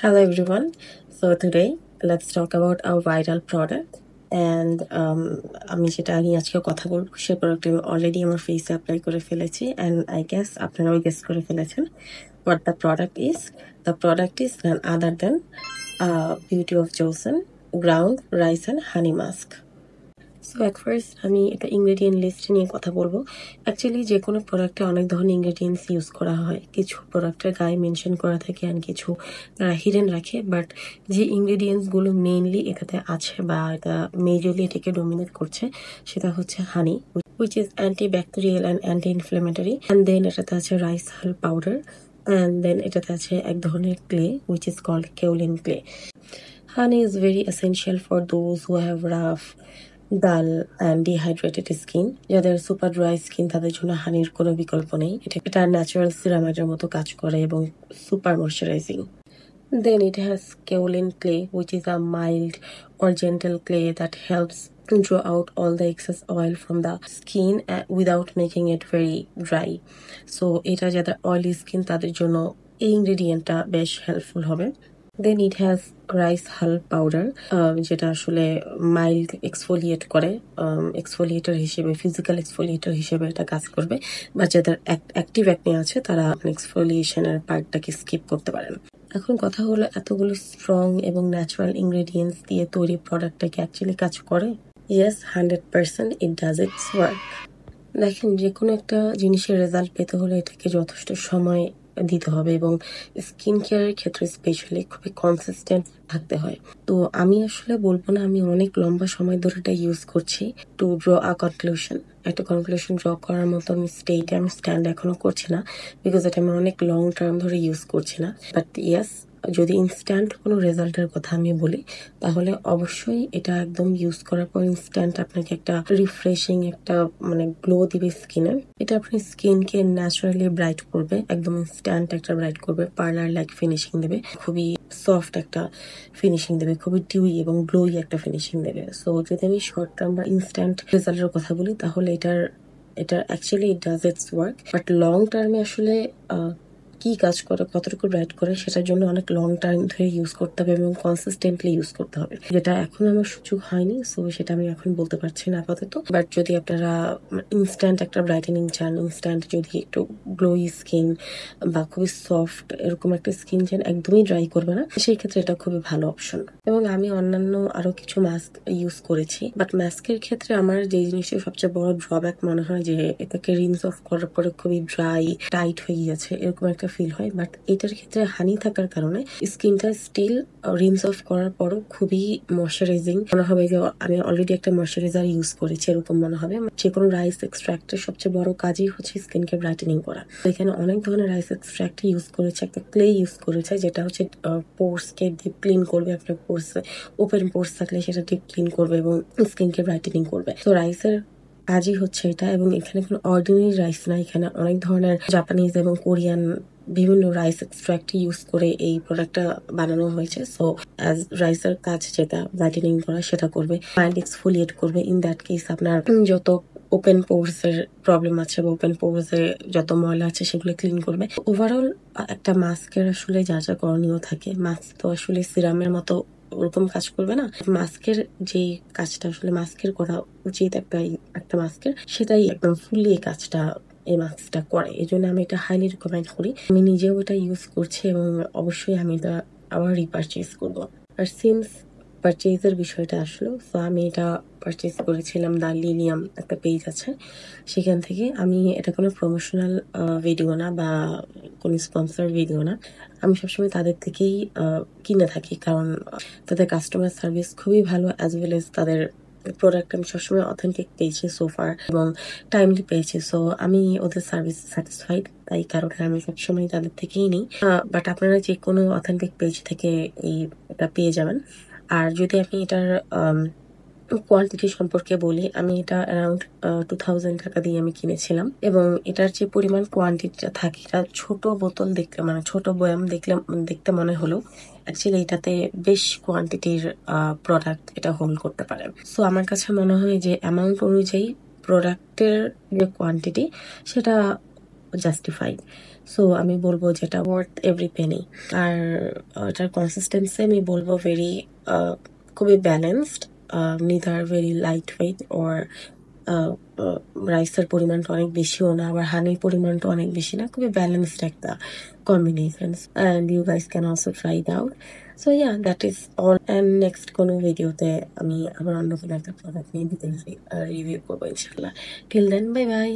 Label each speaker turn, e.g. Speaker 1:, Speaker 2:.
Speaker 1: Hello everyone. So today let's talk about our viral product and আমি যেটা নিয়ে আজকে কথা বলবো সেই প্রোডাক্ট আমি অলরেডি আমার ফেসে অ্যাপ্লাই করে ফেলেছি and I guess আপনারাও গেস করে ফেলেছেন what the product is. The product is none other than Beauty of Joseon ground rice and honey mask. So at first আমি এটা ইনগ্রেডিয়েন্ট লিস্ট নিয়ে কথা বলবো। অ্যাকচুয়ালি যে কোনো প্রোডাক্টে অনেক ধরনের ইনগ্রেডিয়েন্টস ইউজ করা হয়, কিছু প্রোডাক্টের গায়ে মেনশন করা থাকে আর কিছু তারা হিডেন রাখে, বাট যে ইনগ্রেডিয়েন্টসগুলো মেইনলি এটাতে আছে বা এটা মেজরলি এটাকে ডোমিনেট করছে সেটা হচ্ছে হানি, which is antibacterial and anti-inflammatory, and then এটাতে আছে রাইস হাল পাউডার, and then এটাতে আছে এক ধরনের clay which is called kaolin clay. Honey is very essential for those who have rough, ডাল অ্যান্ড ডিহাইড্রেটেড স্কিন। যাদের সুপার ড্রাই স্কিন তাদের জন্য হানির কোনো বিকল্প নেই। এটা ন্যাচারাল সিরামাইডের মতো কাজ করে এবং super moisturising. Then it has kaolin clay, which is a mild or gentle clay that helps draw out all the excess oil from the skin without making it very dry. So এটা যাদের oily skin তাদের জন্য এই ইনগ্রেডিয়েন্টটা বেশ helpful হবে। দেন it has rice হাল powder, যেটা আসলে মাইল্ড এক্সফোলিয়েট করে, এক্সফোলিয়েটার হিসেবে, ফিজিক্যাল এক্সফোলিয়েটার হিসেবে এটা কাজ করবে। বা যাদের অ্যাক্টিভ অ্যাকনে আছে তারা এক্সফোলিয়েশনের পার্টটাকে স্কিপ করতে পারেন। এখন কথা হলো, এতগুলো স্ট্রং এবং ন্যাচারাল ইনগ্রেডিয়েন্টস দিয়ে তৈরি প্রোডাক্টটা কি অ্যাকচুয়ালি কাজ করে? Yes, 100% it does it's work. দেখেন, যে কোনো একটা জিনিসের রেজাল্ট পেতে হলে এটাকে যথেষ্ট সময় দিতে হবে এবং স্কিন কেয়ারের ক্ষেত্রে স্পেশালি খুবই কনসিস্টেন্ট থাকতে হয়। তো আমি আসলে বলবো না আমি অনেক লম্বা সময় ধরে এটা ইউজ করছি টু ড্র আ কনক্লুশন। একটা কনক্লুশন ড্র করার মতো আমি স্ট্যান্ড এখনো করছি না, বিকজ এটা আমি অনেক লং টার্ম ধরে ইউজ করছি না। বাট ইয়াস, যদি ইনস্ট্যান্ট কোনো রেজাল্টের কথা আমি বলি তাহলে অবশ্যই এটা একদম ইউজ করার পর ইনস্ট্যান্ট আপনাকে একটা রিফ্রেশিং একটা গ্লো দিবে স্কিনে। এটা আপনার স্কিনকে ন্যাচারালি ব্রাইট করবে, একদম ইনস্ট্যান্ট একটা ব্রাইট করবে, পার্লার লাইক ফিনিশিং দেবে, খুবই সফট একটা ফিনিশিং দেবে, খুবই ডিউই এবং গ্লোই একটা ফিনিশিং দেবে। সো যদি আমি শর্ট টার্ম বা ইনস্ট্যান্ট রেজাল্টের কথা বলি তাহলে এটা actually it does it's work, but long টার্মে আসলে কি কাজ করে, কতটুকু ব্রাইট করে, সেটার জন্য অনেক লং টাইম ধরে ইউজ করতে হবে এবং কনসিস্টেন্টলি ইউজ করতে হবে, যেটা এখন আমার সুযোগ হয়নি। সো সেটা আমি এখন বলতে পারছি না আপাতত। বাট যদি আপনারা ইনস্ট্যান্ট একটা ব্রাইটেনিং চান, ইনস্ট্যান্ট যদি একটু গ্লোই স্কিন বা খুবই সফট এরকম একটা স্কিন চান, একদমই ড্রাই করবে না, সেই ক্ষেত্রে এটা খুবই ভালো অপশন। এবং আমি অন্যান্য আরো কিছু মাস্ক ইউজ করেছি, বাট মাস্কের ক্ষেত্রে আমার যে জিনিসটা সবচেয়ে বড় ড্রব্যাক মনে হয় যে এটাকে রিন্স অফ করার পরে খুবই ড্রাই টাইট হয়ে গেছে এরকম একটা ফিল হয়। বাট এটার ক্ষেত্রে হানি থাকার কারণে স্কিনটা স্টিল রিন্স অফ করার পরও খুবই ময়শ্চারাইজিং মনে হবে, যে আমি অলরেডি একটা ময়শ্চারাইজার ইউজ করেছি এরকম মনে হবে। যে কোনো রাইস এক্সট্রাক্টের সবচেয়ে বড় কাজই হচ্ছে স্কিনকে ব্রাইটেনিং করা। এখানে অনেক ধরনের রাইস এক্সট্রাক্ট ইউজ করেছে, একটা ক্লে ইউজ করেছে যেটা হচ্ছে পোর্সকে ডিপ ক্লিন করবে, আপনার পোর্সে ওপেন পোর্স থাকলে সেটা ডিপ ক্লিন করবে এবং স্কিনকে ব্রাইটেনিং করবে। তো রাইসের কাজই হচ্ছে এটা, এবং এখানে কোনো অর্ডিনারি রাইস না, এখানে অনেক ধরনের জাপানিজ এবং কোরিয়ান বিভিন্ন রাইস এক্সট্রাক্ট ইউজ করে এই প্রোডাক্টটা বানানো হয়েছে। সো অ্যাজ রাইসের কাজ যেটা ব্রাইটেনিং করা সেটা করবে, মাইল্ড এক্সফোলিয়েট করবে। ইন দ্যাট কেস আপনার যত ওপেন পোর্স এর প্রবলেম আছে বা ওপেন পোর্স এ যত ময়লা আছে সেগুলো ক্লিন করবে। ওভারঅল একটা মাস্কের আসলে যা যা করণীয় থাকে, মাস্ক তো আসলে সিরামের মতো ওরকম কাজ করবে না। মাস্কের যে কাজটা আসলে মাস্কের করা উচিত একটা মাস্কের, সেটাই একদম ফুললি এই কাজটা এই মাস্কটা করে। এই জন্য আমি এটা হাইলি রিকমেন্ড করি। আমি নিজেও এটা ইউজ করছি এবং অবশ্যই আমি এটা আবার রিপারচেজ করবো। আর সিন্স পারচেজের বিষয়টা আসলো, তো আমি এটা পারচেজ করেছিলাম দ্য লিলিয়াম একটা পেজ আছে সেখান থেকে। আমি এটা কোনো প্রমোশনাল ভিডিও না বা কোনো স্পন্সর ভিডিও না, আমি সবসময় তাদের থেকেই কিনে থাকি, কারণ তাদের কাস্টমার সার্ভিস খুবই ভালো, অ্যাজ ওয়েল এজ তাদের প্রোডাক্ট আমি সবসময় অথেন্টিক পেয়েছি সোফার এবং টাইমলি পেয়েছি। সো আমি ওদের সার্ভিস স্যাটিসফাইড, তাই কারণে আমি সবসময় তাদের থেকেই নিই। বাট আপনারা যে কোনো অথেন্টিক পেজ থেকে এটা পেয়ে যাবেন। আর যদি আমি এটার কোয়ান্টিটি সম্পর্কে বলি, আমি এটা অ্যারাউন্ড 2000 টাকা দিয়ে আমি কিনেছিলাম, এবং এটার যে পরিমাণ কোয়ান্টিটিটা থাকে, এটা ছোট বোতল দেখতে ছোট বয়াম দেখতে মনে হলো অ্যাকচুয়ালি এটাতে বেশ কোয়ান্টিটির প্রোডাক্ট এটা হোল্ড করতে পারে। সো আমার কাছে মনে হয় যে অ্যামাউন্ট অনুযায়ী প্রোডাক্টের যে কোয়ান্টিটি সেটা জাস্টিফাইড। সো আমি বলবো যেটা ওয়ার্থ এভরি পেনি। আর এটার কনসিস্টেন্সি আমি বলবো ভেরি খুবই balanced, neither very light weight ওর রাইসের পরিমাণটা অনেক বেশিও না, আবার হানির পরিমাণটা অনেক বেশি না, খুবই ব্যালেন্সড একটা combination. And you guys can also try it out. So yeah, that is all. And next কোনো ভিডিওতে আমি আবার অন্য কোনো একটা প্রোডাক্ট নিয়ে রিভিউ করবো ইনশাল্লাহ। Till then, bye by.